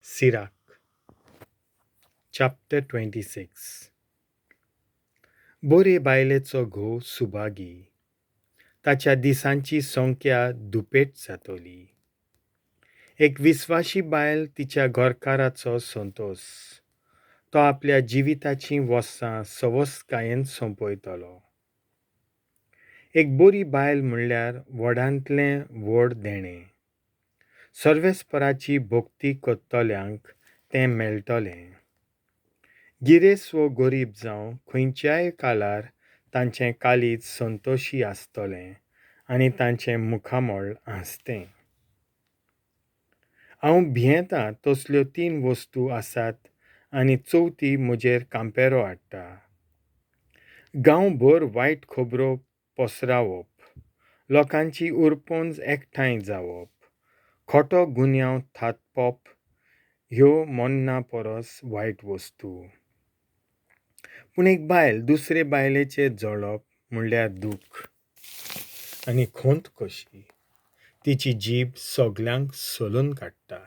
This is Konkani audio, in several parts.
Sirach, chapter 26. बोरे बायलेचो घोव सुभागी, ताच्या दिसांची संख्या दुपेट जातली. एक विस्वाशी बायल तिच्या घरकाराचो संतोष, तो आपल्या जिविताची वस्सां सवस्कायेन सोंपयतलो. एक बरी बायल म्हणल्यार व्हडांतलें व्हड देणें. सर्वेस्पराची भोक्ती करतल्यांक तें मेळटलें. गिरेस्त वो गरीब जावं खंयच्याय काळार तांचें काळीज संतोशी आसतलें आनी तांचें मुखामळ हांसतें. हांव भियेतां तसल्यो 3 वस्तू आसात आनी चवथी म्हजेर कांपेरो हाडटा. गांवभर वायट खबरो पसरावप, लोकांची उरपोंज एकठांय जावप, खोटो गुन्यांव थापप ह्यो मोन्ना परस वायट वस्तू. पूण एक बायल दुसरे बायलेचेर जळप म्हणल्यार दूख आनी खोंत कशी. तिची जीब सगल्यांक सोलून काडटा.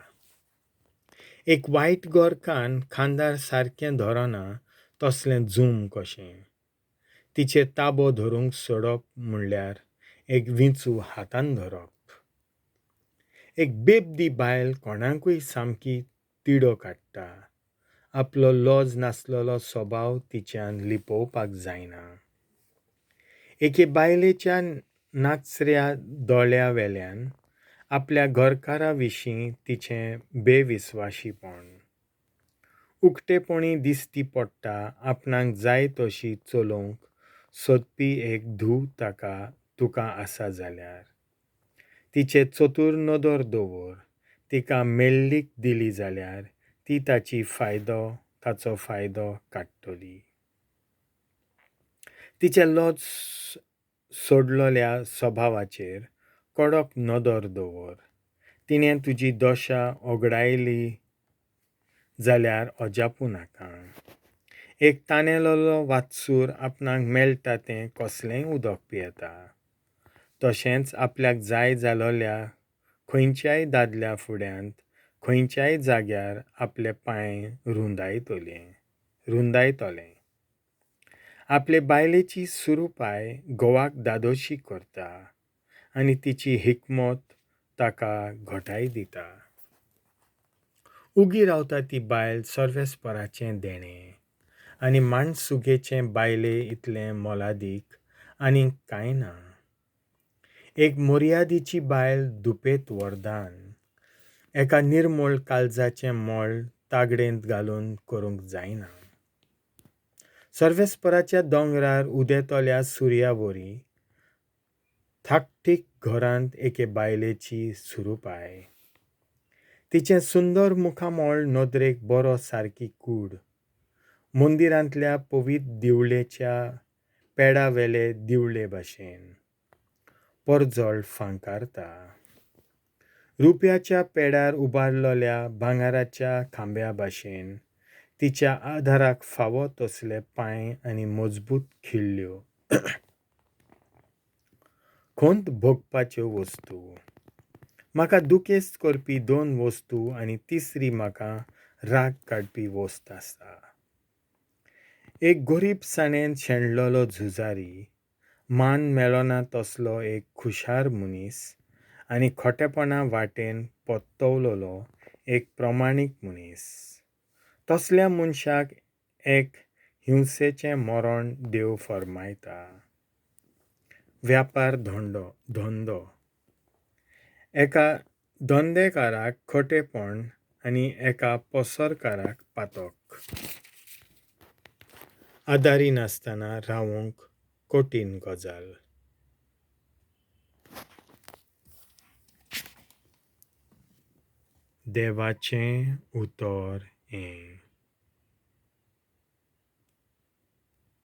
एक वायट गोरकान खांदार सारकें धरना तसलें जूम कशें. तिचेर ताबो धरूंक सोडप म्हणल्यार एक विंचू हातान धरप. एक बेबदी बायल कोणाकूय सामकी तिडो काडटा. आपलो लॉज नासलेलो स्वभाव तिच्यान लिपोवपाक जायना. एके बायलेच्या नाचऱ्या दोळ्यावेल्यान आपल्या घरकारा विशीं तिचें बेविस्वाशीपण. उक्तेपणी दिसती पडटा आपणाक जाय तशी चलोवंक सोदपी एक धूव ताका तुका आसा जाल्यार. तिचे चतूर नदर दवर. तिका मेळ्ळीक दिली जाल्यार ती ताचो फायदो काडटली. तिचे लॉज सोडलेल्या स्वभावाचेर कडक नदर दवर. तिणें तुजी दशा ओगडायली जाल्यार अजापू नाका. एक ताणेलोलो वात्सूर आपणाक मेळटा तें कसलेंय उदक पियेता. तशेंच आपल्याक जाय जालोल्या खंयच्याय दादल्या फुड्यांत खंयच्याय जाग्यार आपले पांय रुंदायतले. आपले बायलेची सुरुपाय घोवाक धादोxi करता आनी तिची hikmôt ताका ghottai दिता. उगी रावता ती बायल सर्वेस्पराचें देणें आनी mannsugechê बायले इतलें मोलादीक आनीक कांय ना. एक मर्यादेची बायल दुपेत वरदान. एका निर्मळ काळजाचें मोल तागडेंत घालून करूंक जायना. सर्वेस्पराच्या दोंगरार उदेतल्या सुर्यावरी थाकठीक घरांत एके बायलेची सुरुपाय. तिचें सुंदर मुखामळ नदरेक बरो सारकी कूड. मंदिरांतल्या पवित्र दिवळेच्या पेडावेले दिवळे भाशेन. परजळ फांकारता. रुप्याच्या पेडार उबारलेल्या भांगाराच्या खांब्या भाशेन तिच्या आदाराक फावो तसले पांय आनी मजबूत खिळ्ळ्यो. खोंत भोगपाच्यो वस्तू. म्हाका दुखेस्त करपी 2 वस्तू आनी तिसरी म्हाका राग काडपी वस्त आसा. एक गरीबसाणेन शेणलेलो झुजारी, मान मेळना तसलो एक खुशार मनीस आनी खोटेपणा वाटेन पोत्तवलेलो एक प्रमाणीक मनीस. तसल्या मनशाक एक हिंसेचें मरण देव फर्मायता. व्यापार धंदो. एका धंदेकाराक खोटेपण आनी एका पसरकाराक पातक. आदारी नासतना रावूंक कठीण गजाल. देवाचें उतर हें.